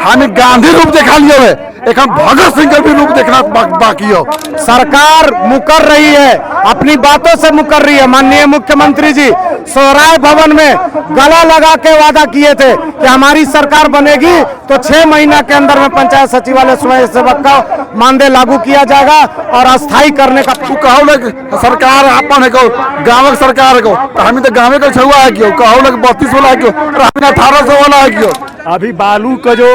हमें गांधी रूप देखा लियो है, एक हम भगत सिंह का भी रूप देखना बाकी हो। सरकार मुकर रही है, अपनी बातों से मुकर रही है। माननीय मुख्यमंत्री जी सोहराय भवन में गला लगा के वादा किए थे कि हमारी सरकार बनेगी तो 6 महीना के अंदर में पंचायत सचिवालय स्वयं सेवक का मानदेय लागू किया जाएगा और अस्थायी करने का। तू कहो लग सरकार अपन है को गाँव सरकार को, तो हमें तो गाँव का छुआ है क्यों, कहो लग 32 वाला है क्यों, हमें 1800 वाला है क्यों। अभी बालू का जो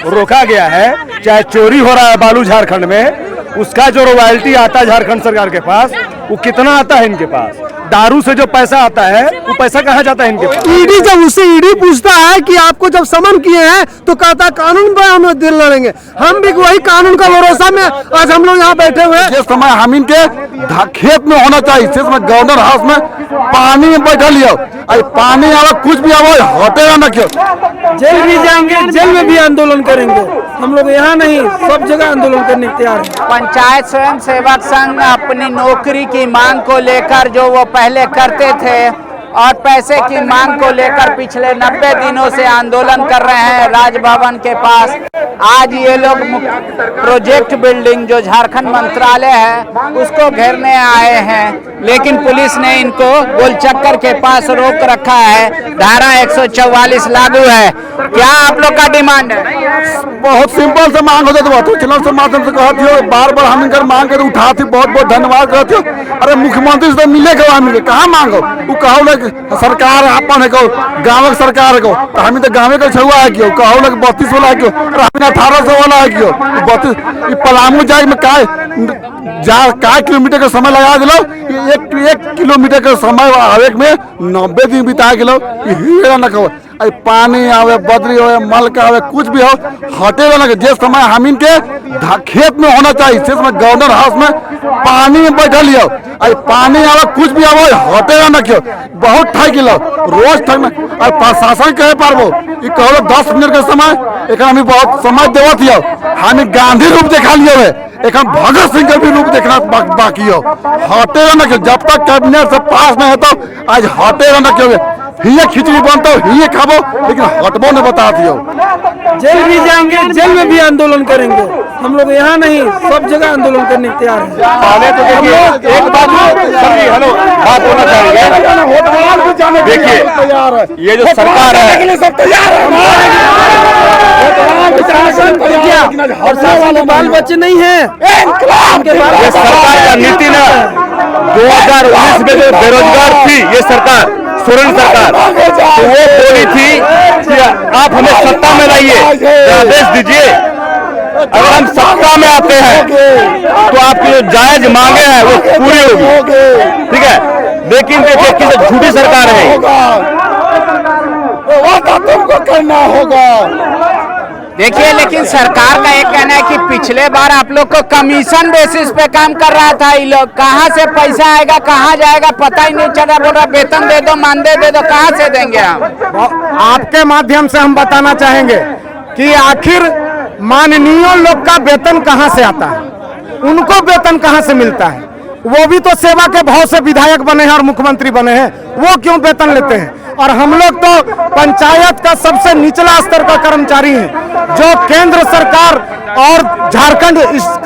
रोका गया है, चाहे चोरी हो रहा है बालू झारखंड में, उसका जो रॉयल्टी आता है झारखंड सरकार के पास, वो कितना आता है इनके पास। दारू से जो पैसा आता है वो पैसा कहाँ जाता है इनके पास। ईडी जब उससे ईडी पूछता है कि आपको जब समन किए हैं तो कहता है कानून पर हम दिल लड़ेंगे। हम भी वही कानून का भरोसा में आज हम लोग यहाँ बैठे हुए हैं। जिस समय हम इनके खेत में होना चाहिए, जिस समय गवर्नर हाउस में पानी में बैठा लियो, पानी आवा कुछ भी आवा हटेगा न क्यों। जेल भी जाएंगे, जेल में भी आंदोलन करेंगे। हम लोग यहाँ नहीं, सब जगह आंदोलन करने को तैयार हैं। पंचायत स्वयं सेवक संघ अपनी नौकरी की मांग को लेकर जो वो पहले करते थे और पैसे की मांग को लेकर पिछले 90 दिनों से आंदोलन कर रहे हैं राजभवन के पास। आज ये लोग प्रोजेक्ट बिल्डिंग जो झारखंड मंत्रालय है उसको घेरने आए हैं, लेकिन पुलिस ने इनको गोलचक्कर के पास रोक रखा है। धारा 144 लागू है। क्या आप लोग का डिमांड है? बहुत सिंपल से मांग होते तो चैनल से माध्यम से कहती हो, बार बार हम इनकर मांग के उठाती, बहुत बहुत धन्यवाद कहती हो। अरे मुख्यमंत्री से मिलेगा, मिले कहाँ मांगो, वो कहो लग सरकार अपन है को गाँव सरकार को, तो हमें तो गाँव का छुआ है क्यों, कहो लग 32 वाला है क्यों, हमें 1800 वाला है क्यों। 32 पलामू जाए में का किलोमीटर का समय लगा दिलो, 1 किलोमीटर का समय आवे में 90 दिन बिता गेलो। न कहो पानी आवे, बदरी हो, मल का आवे, कुछ भी हो हटेगा ना। जिस समय हम इनके खेत में होना चाहिए, जिस समय गवर्नर हाउस में पानी में बैठा लियो, पानी आवे कुछ भी आवे हटेगा ना क्यों। बहुत ठाई किलो रोज ठग और प्रशासन कहे पारबो ये कहो 10 मिनट का समय, एक हमें बहुत समय देवत हियो। हमें गांधी रूप देखा लियो है, एक हम भगत सिंह का भी रूप देखना बाकी हो। हटेगा ना क्यों, जब तक कैबिनेट से पास नहीं होता आज हटेगा ना क्यों। हिये खिचड़ी बनता हो, हिये खाबो, लेकिन हटबो न बता दियो। जेल भी जाएंगे, जेल में भी आंदोलन करेंगे। हम लोग यहाँ नहीं, सब जगह आंदोलन करने को तैयार हैं। पहले तो देखिए एक बात हेलो बात होना चाहिए। देखिए ये जो सरकार है और बाल बच्चे नहीं है, ये सरकार का नीति ना 2019 में जो बेरोजगार थी ये सरकार, सोरेन सरकार, तो वो बोली थी कि आप हमें सत्ता में लाइए, आदेश दीजिए। अगर हम सत्ता में आते हैं तो आपकी जो जायज मांगे हैं वो पूरी होगी, ठीक है। लेकिन देखिए कि झूठी सरकार है, तुमको करना होगा। देखिए, लेकिन सरकार का एक कहना है कि पिछले बार आप लोग को कमीशन बेसिस पे काम कर रहा था। ये लोग कहाँ से पैसा आएगा, कहाँ जाएगा पता ही नहीं चल रहा। बोल रहा वेतन दे दो, मानदेय दे दो, कहाँ से देंगे हम? आपके माध्यम से हम बताना चाहेंगे कि आखिर माननीय लोग का वेतन कहाँ से आता है, उनको वेतन कहाँ से मिलता है। वो भी तो सेवा के भाव से विधायक बने हैं और मुख्यमंत्री बने हैं, वो क्यों वेतन लेते हैं। और हम लोग तो पंचायत का सबसे निचला स्तर का कर्मचारी हैं, जो केंद्र सरकार और झारखंड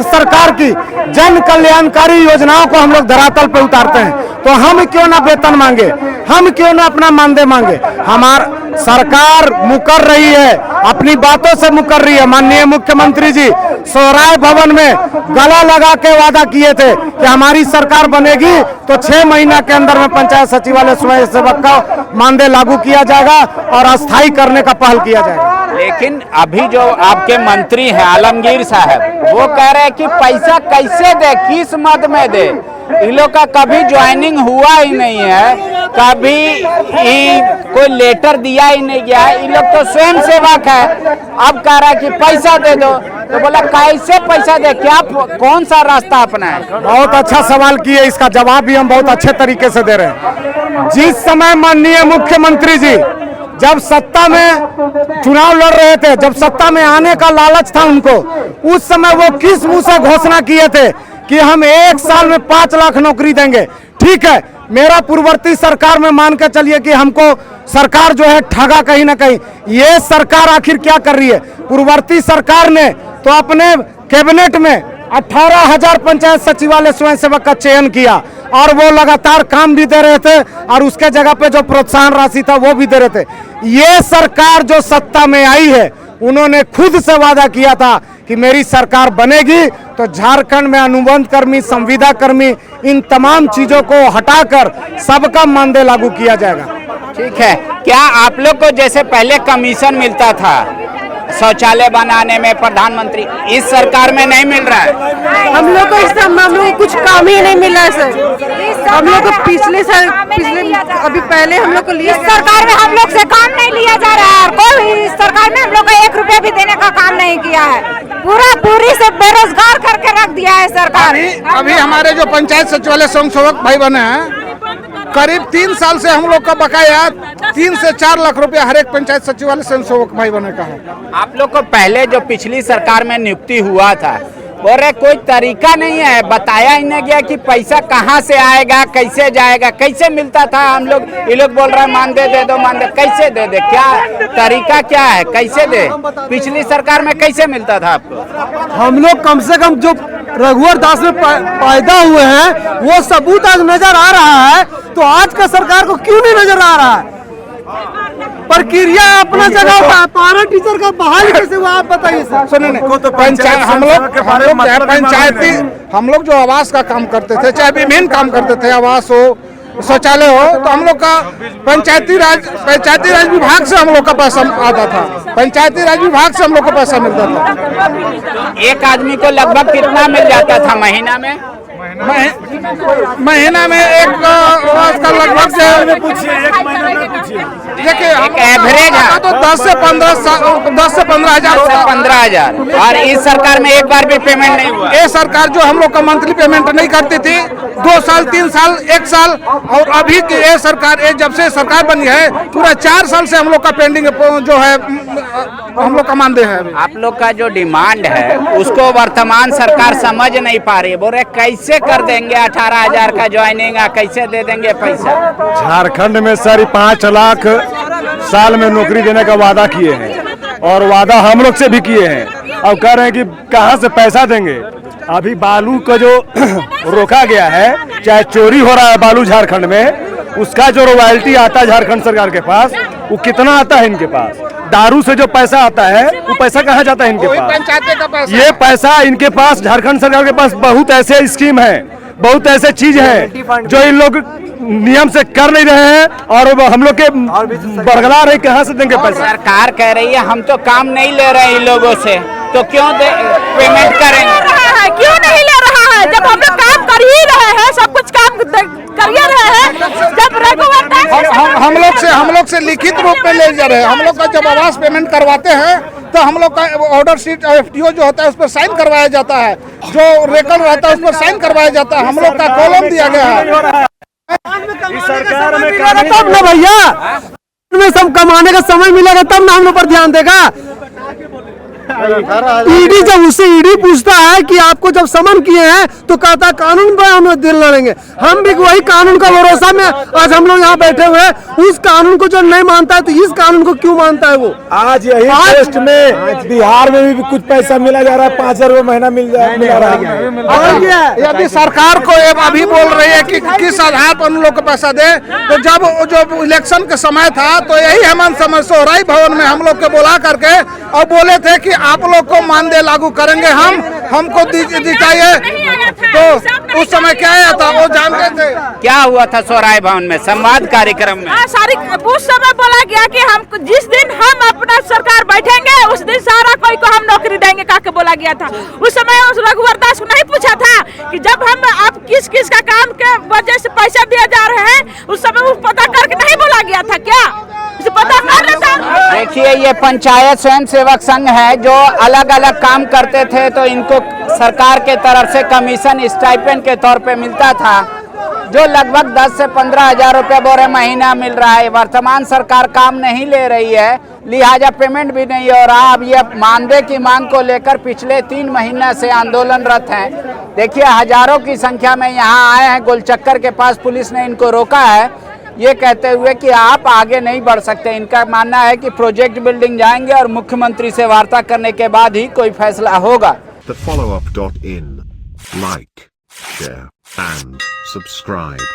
सरकार की जन कल्याणकारी योजनाओं को हम लोग धरातल पे उतारते हैं। तो हम क्यों ना वेतन मांगे, हम क्यों ना अपना मानदेय मांगे। हमार सरकार मुकर रही है, अपनी बातों से मुकर रही है। माननीय मुख्यमंत्री जी सोहराय भवन में गला लगा के वादा किए थे कि हमारी सरकार बनेगी तो 6 महीना के अंदर में पंचायत सचिवालय स्वयं सेवक का मानदेय लागू किया जाएगा और अस्थायी करने का पहल किया जाएगा। लेकिन अभी जो आपके मंत्री हैं आलमगीर साहब, वो कह रहे हैं कि पैसा कैसे दे, किस मद में दे। इन लोग का कभी ज्वाइनिंग हुआ ही नहीं है, कभी कोई लेटर दिया ही नहीं गया है। इन लोग तो स्वयं सेवक है, अब कह रहा है कि पैसा दे दो। तो बोला कैसे पैसा दे, क्या कौन सा रास्ता अपना है? बहुत अच्छा सवाल किए, इसका जवाब भी हम बहुत अच्छे तरीके से दे रहे हैं। जिस समय माननीय मुख्यमंत्री जी जब सत्ता में चुनाव लड़ रहे थे, जब सत्ता में आने का लालच था उनको, उस समय वो किस मुंह से घोषणा किए थे कि हम 1 साल में 5 लाख नौकरी देंगे। ठीक है, मेरा पूर्ववर्ती सरकार में मान के चलिए कि हमको सरकार जो है ठगा कहीं ना कहीं। ये सरकार आखिर क्या कर रही है? पूर्ववर्ती सरकार ने तो अपने कैबिनेट में 18,000 पंचायत सचिवालय स्वयंसेवक का चयन किया और वो लगातार काम भी दे रहे थे और उसके जगह पे जो प्रोत्साहन राशि था वो भी दे रहे थे। ये सरकार जो सत्ता में आई है, उन्होंने खुद से वादा किया था कि मेरी सरकार बनेगी तो झारखंड में अनुबंध कर्मी, संविदा कर्मी, इन तमाम चीजों को हटाकर सबका मानदेय लागू किया जाएगा। ठीक है, क्या आप लोग को जैसे पहले कमीशन मिलता था शौचालय बनाने में, प्रधानमंत्री, इस सरकार में नहीं मिल रहा है? हम लोग को हम लोग को कुछ काम ही नहीं मिला है सर। हम लोग को पिछले अभी पहले हम लोग को इस सरकार में हम लोग से काम नहीं लिया जा रहा है और कोई इस सरकार में हम लोग को 1 रुपया भी देने का काम नहीं किया है। पूरी से बेरोजगार करके रख दिया है सरकार। अभी हमारे जो पंचायत सचिवालय स्वयंसेवक भाई बने हैं, करीब 3 साल से हम लोग का बकाया 3 से 4 लाख रुपया हर एक पंचायत सचिवालय स्वयंसेवक भाई बने का है। आप लोग को पहले जो पिछली सरकार में नियुक्ति हुआ था, बोल रहे कोई तरीका नहीं है, बताया ही नहीं गया कि पैसा कहाँ से आएगा, कैसे जाएगा, कैसे मिलता था। हम लोग, ये लोग बोल रहे हैं मानदेय दे दो, मानदेय कैसे दे दे, क्या तरीका क्या है, कैसे दे? पिछली सरकार में कैसे मिलता था आपको? हम लोग कम से कम जो रघुवर दास में पैदा हुए हैं वो सबूत आज नजर आ रहा है, तो आज का सरकार को क्यों नहीं नजर आ रहा है? प्रक्रिया अपना जगह पर, पारा टीचर का बहाल कैसे हुआ आप बताइए सर। सुनिए, पंचायत पंचायती हम लोग जो आवास का काम करते थे, चाहे विभिन्न काम करते थे, आवास हो, शौचालय हो, तो हम लोग का पंचायती राज विभाग से हम लोग का पैसा आता था। पंचायती राज विभाग से हम लोग को पैसा मिलता था। एक आदमी को लगभग कितना मिल जाता था महीना में? महीना में एक का लगभग से देखिए एवरेज है तो 10 से 15 हजार। 15,000। और इस सरकार में एक बार भी पेमेंट नहीं हुआ? ये सरकार जो हम लोग का मंथली पेमेंट नहीं करती थी, 2 साल, 3 साल, 1 साल, और अभी की ये सरकार, ये जब से सरकार बनी है, पूरा 4 साल से हम लोग का पेंडिंग जो है हम लोग का मानदेय है। आप लोग का जो डिमांड है उसको वर्तमान सरकार समझ नहीं पा रही है। बोल रहे कैसे कर देंगे 18,000 का ज्वाइनिंग, कैसे दे देंगे पैसा? झारखंड में सर 5 लाख साल में नौकरी देने का वादा किए हैं और वादा हम लोग से भी किए हैं और कह रहे हैं कि कहां से पैसा देंगे। अभी बालू का जो रोका गया है, चाहे चोरी हो रहा है बालू झारखंड में, उसका जो रॉयल्टी आता है झारखंड सरकार के पास, वो कितना आता है इनके पास? दारू से जो पैसा आता है वो पैसा कहाँ जाता है इनके पास? ये पैसा इनके पास, झारखंड सरकार के पास बहुत ऐसे स्कीम है, बहुत ऐसे चीज है जो इन लोग नियम से कर नहीं रहे हैं और हम लोग के बरगला रहे, कहाँ से देंगे पैसा? सरकार कह रही है हम तो काम नहीं ले रहे इन लोगों से, तो क्यों पेमेंट करेंगे? क्यों नहीं ले रहा है? जब हम लोग काम कर ही रहे हैं, सब कुछ काम कर ही रहे हैं। जब हम लोग से लिखित रूप में ले जा रहे हैं। हम लोग का जब आवास पेमेंट करवाते हैं तो हम लोग का ऑर्डर शीट FTO जो होता है उस पर साइन करवाया जाता है, जो रेकॉर्ड रहता है उस पर साइन करवाया जाता है। हम लोग का कॉलम दिया गया है। सरकार में तब ना भैया, में सब कमाने का समय मिलेगा तब ना हम लोग पर ध्यान देगा। ईडी जब उससे ईडी पूछता है कि आपको जब समन किए हैं तो कहता है कानून पर हम दिल लड़ेंगे। हम भी वही कानून का भरोसा में आज हम लोग यहाँ बैठे हुए हैं। उस कानून को जो नहीं मानता है तो इस कानून को क्यों मानता है वो? आज यही टेस्ट में बिहार में भी कुछ पैसा मिला जा रहा है, 5,000 रुपये महीना मिल रहा है। यदि सरकार को अभी बोल रही है कि किस आधार पर उन लोग को पैसा दे, तो जब इलेक्शन के समय था तो यही हेमंत सोरेन सोहराई भवन में हम लोग को बुला करके और बोले थे कि आप लोग को मानदेय लागू करेंगे, हमको दिखाइए। तो उस समय क्या आया था वो जानते थे। क्या हुआ था सोहराई भवन में संवाद कार्यक्रम में? उस समय बोला गया कि हम जिस दिन हम अपना सरकार बैठेंगे उस दिन सारा कोई को हम नौकरी देंगे करके बोला गया था। उस समय उस रघुवर दास को नहीं पूछा था कि जब हम आप किस किस का काम के वजह से पैसा दिया जा रहे हैं, उस समय वो पता करके नहीं बोला गया था क्या? उसे पता कर लेता। देखिए, ये पंचायत स्वयं सेवक संघ है जो अलग अलग काम करते थे तो इनको सरकार के तरफ से कमीशन स्टाइपेंड के तौर पे मिलता था। जो लगभग 10 से 15 हजार रुपये बोरे महीना मिल रहा है। वर्तमान सरकार काम नहीं ले रही है, लिहाजा पेमेंट भी नहीं हो रहा। अब ये मानदेय की मांग को लेकर पिछले 3 महीने से आंदोलनरत हैं। देखिए हजारों की संख्या में यहाँ आए हैं। गोलचक्कर के पास पुलिस ने इनको रोका है, ये कहते हुए कि आप आगे नहीं बढ़ सकते। इनका मानना है कि प्रोजेक्ट बिल्डिंग जाएंगे और मुख्यमंत्री से वार्ता करने के बाद ही कोई फैसला होगा। The followup.in. Like, share, and subscribe.